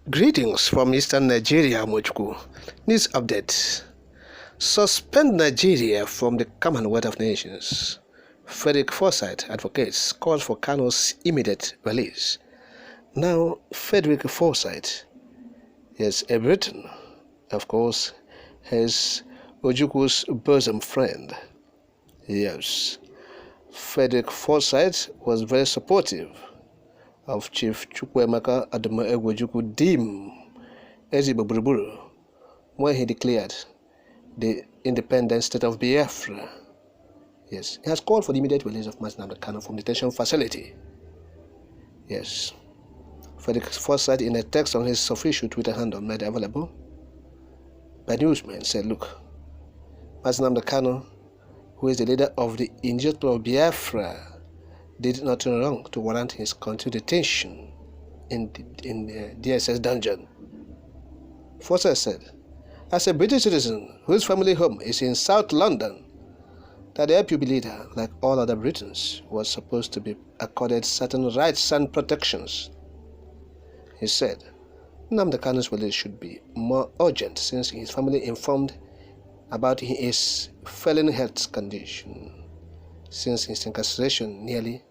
Greetings from Eastern Nigeria, Mochku. News update. Suspend Nigeria from the Commonwealth of Nations. F0RÇè advocates calls for Kanu's immediate release. Now, F0RÇè is a Briton, of course, his Ojukwu's bosom friend. Yes, F0RÇè was very supportive of Chief Chukwuemeka Ojukwu Dim Ezigbo when he declared the independent state of Biafra. Yes, he has called for the immediate release of Kanu from detention facility. Yes, F0RÇè in a text on his official Twitter handle made available by newsmen said, "Look, Kanu, who is the leader of the injured people of Biafra, did nothing wrong to warrant his continued detention in the DSS dungeon." F0RÇè said, as a British citizen whose family home is in South London, that the IPOB leader, like all other Britons, was supposed to be accorded certain rights and protections. He said, Kanu's release should be more urgent since his family informed about his failing health condition since his incarceration nearly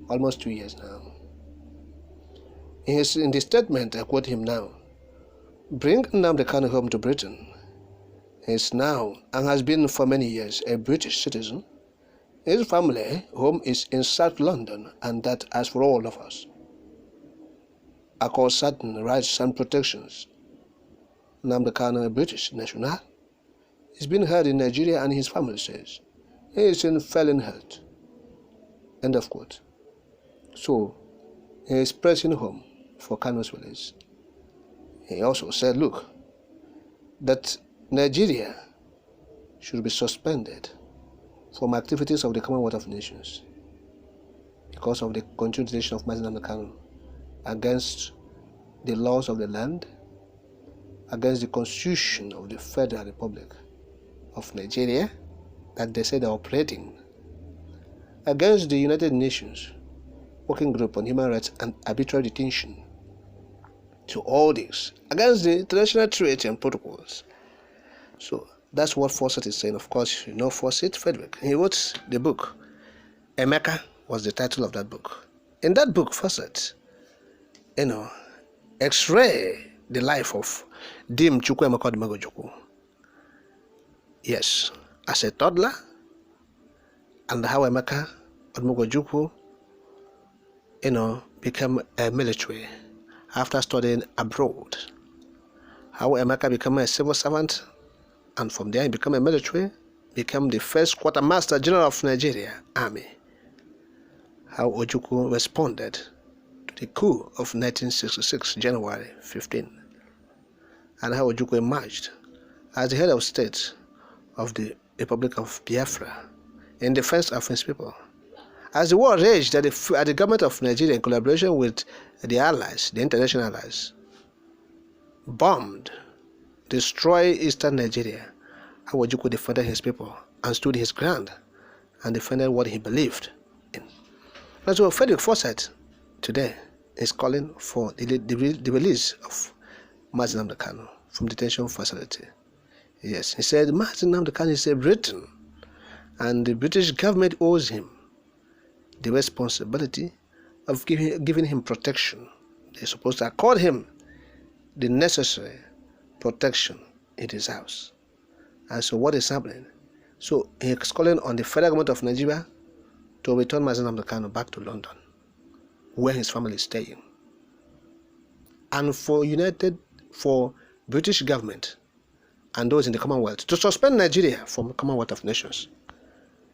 almost 2 years now. In the statement, I quote him now, "Bring Kanu home to Britain. He is now, and has been for many years, a British citizen. His family home is in South London, and that, as for all of us, accord certain rights and protections. Kanu, a British national, is being held in Nigeria, and his family says he is in failing health." End of quote. So, he is pressing home for Kanu's release. He also said, look, that Nigeria should be suspended from activities of the Commonwealth of Nations because of the continuation of Kanu against the laws of the land, against the Constitution of the Federal Republic of Nigeria that they say they're operating, against the United Nations Working Group on Human Rights and Arbitrary Detention, to all this, against the international treaties and protocols. So that's what F0RÇè is saying. Of course, you know F0RÇè, Frederick. He wrote the book. Emeka was the title of that book. In that book, F0RÇè, X-ray the life of Dim Chukwuemeka Ojukwu. Yes, as a toddler, and how Emeka Ojukwu, became a military after studying abroad. How Emeka became a civil servant, and from there he became a military, became the first quartermaster general of Nigeria Army. How Ojukwu responded to the coup of 1966, January 15, and how Ojukwu emerged as the head of state of the Republic of Biafra in defense of his people. As the war raged at the government of Nigeria, in collaboration with the allies, the international allies, bombed, destroyed eastern Nigeria, how Ojukwu defended his people and stood his ground and defended what he believed in. And so F0RÇè today is calling for the release of Kanu from detention facility. Yes, he said Kanu is a Briton, and the British government owes him the responsibility of giving him protection. They're supposed to accord him the necessary protection in his house. And so what is happening? So he is calling on the federal government of Nigeria to return Kanu back to London, where his family is staying. And for British government and those in the Commonwealth to suspend Nigeria from the Commonwealth of Nations.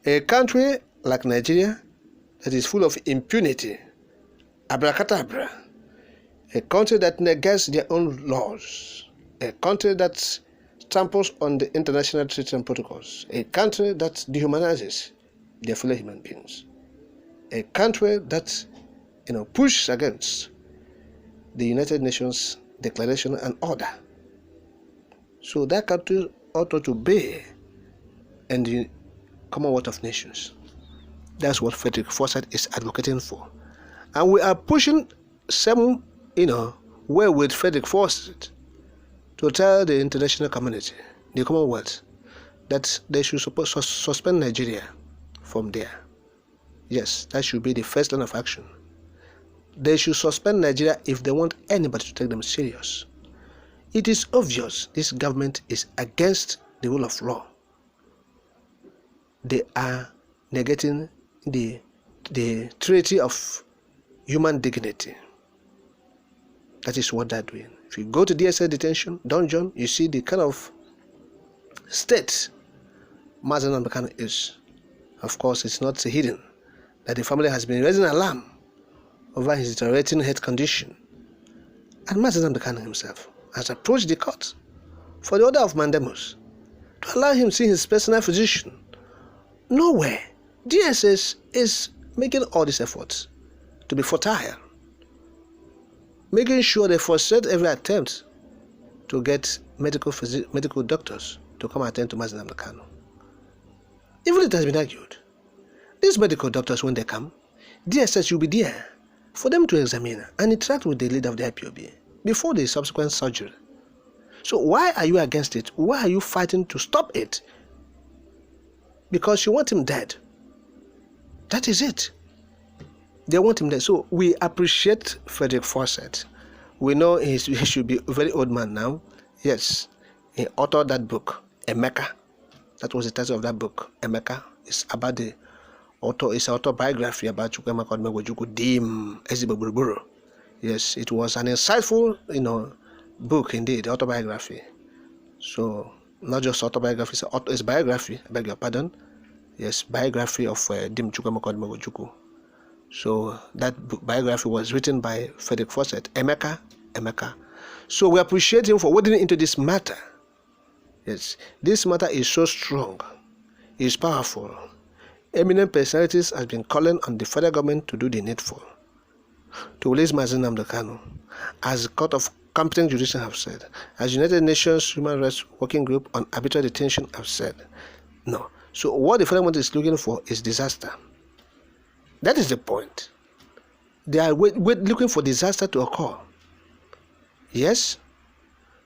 A country like Nigeria that is full of impunity, abracadabra, a country that negates their own laws, a country that tramples on the international treaties and protocols, a country that dehumanizes their fellow human beings, a country that pushes against the United Nations Declaration and Order. So that country ought to be in the Commonwealth of Nations. That's what F0RÇè is advocating for. And we are pushing some, with F0RÇè to tell the international community, the Commonwealth, that they should suspend Nigeria from there. Yes, that should be the first line of action. They should suspend Nigeria if they want anybody to take them serious. It is obvious this government is against the rule of law. They are negating the treaty of human dignity. That is what they're doing. If you go to DSS detention, dungeon, you see the kind of state Mazi Nnamdi Kanu is. Of course, it's not hidden that the family has been raising alarm over his deteriorating health condition. And Mazi Nnamdi Kanu himself has approached the court for the order of mandamus to allow him to see his personal physician. Nowhere. DSS is making all these efforts to be fertile, making sure they frustrate every attempt to get medical doctors to come attend to Mazi Nnamdi Kanu. Even it has been argued, these medical doctors, when they come, DSS will be there for them to examine and interact with the leader of the IPOB before the subsequent surgery. So why are you against it? Why are you fighting to stop it? Because you want him dead. That is it. They want him dead. So we appreciate F0RÇè. We know he should be a very old man now. Yes, he authored that book, Emeka. That was the title of that book, Emeka. It's about the it's an autobiography about Chukwuemeka Odumegwu Dim Ezigbo. Yes, it was an insightful, book indeed, autobiography. So not just autobiography, it's biography. I beg your pardon. Yes, biography of Dim Chukwuemeka Odumegwu. So that biography was written by F0RÇè, Emeka. So we appreciate him for wading into this matter. Yes, this matter is so strong, it's powerful. Eminent personalities have been calling on the federal government to do the needful to release Mazi Nnamdi Kanu, as the Court of Competent Jurisdiction have said, as United Nations Human Rights Working Group on Arbitrary Detention have said. No. So what the federal government is looking for is disaster. That is the point. They are looking for disaster to occur. Yes?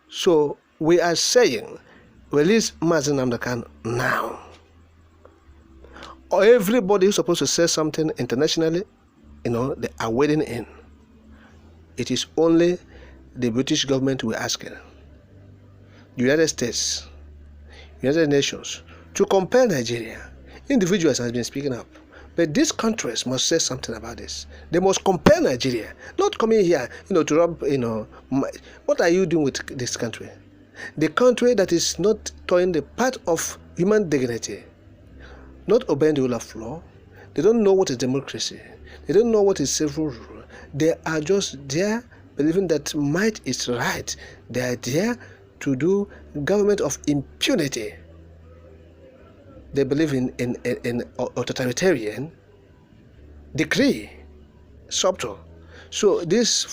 So we are saying, release Mazi Nnamdi Kanu now. Or everybody who's supposed to say something internationally, they are wading in. It is only the British government we're asking, the United States, United Nations, to compel Nigeria. Individuals have been speaking up, but these countries must say something about this. They must compel Nigeria, not coming here, to rob, what are you doing with this country? The country that is not toying the part of human dignity, not obeying the rule of law. They don't know what is democracy. They don't know what is civil rule. They are just there believing that might is right. They are there to do government of impunity. They believe in authoritarian decree, subtle. So this